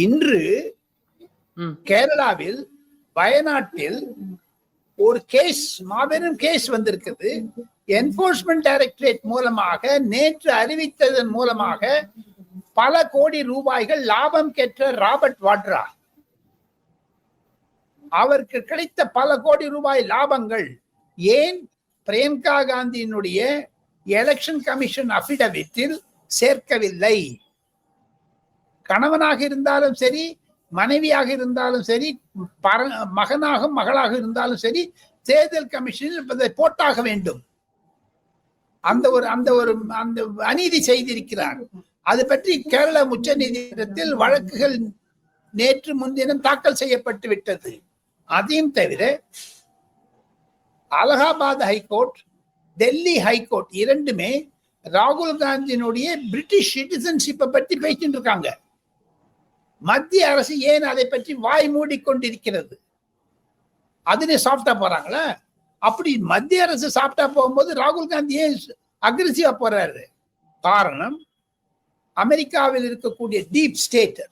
இன்று கேரளாவில் வயநாட்டில் ஒரு கேஸ், மாபெரும் கேஸ் வந்திருக்குது. என்போர்ஸ்மெண்ட் டைரக்டரேட் மூலமாக நேற்று அறிவித்ததன் மூலமாக பல கோடி ரூபாய்கள் லாபம் பெற்ற ராபர்ட் வாட்ரா, அவருக்கு கிடைத்த பல கோடி ரூபாய் லாபங்கள் ஏன் பிரியங்கா காந்தியினுடைய எலெக்ஷன் கமிஷன் அபிடவிட்டில் சேர்க்கவில்லை? கணவனாக இருந்தாலும் சரி, மனைவியாக இருந்தாலும் சரி, மகனாக மகளாக இருந்தாலும் சரி, தேர்தல் கமிஷனில் போட்டாக வேண்டும். அந்த அநீதி செய்திருக்கிறார். அது பற்றி கேரள உச்ச நீதிமன்றத்தில் வழக்குகள் நேற்று முன்தினம் தாக்கல் செய்யப்பட்டு விட்டது. அதையும் தவிர அலகாபாத் ஹைகோர்ட், டெல்லி ஹைகோர்ட் இரண்டுமே ராகுல் காந்தியினுடைய பிரிட்டிஷ் சிட்டிசன்ஷிப்பை பற்றி பேசிட்டு இருக்காங்க. மத்திய அரசு ஏன் அதை பற்றி வாய் மூடிக்கொண்டிருக்கிறது? அதுல சாப்பிட்டா போறாங்களா? அப்படி மத்திய அரசு சாப்பிட்டா போகும்போது ராகுல் காந்தி ஏன் அக்ரெசிவா போறாரு? காரணம், அமெரிக்காவில் இருக்கக்கூடிய டீப் ஸ்டேட்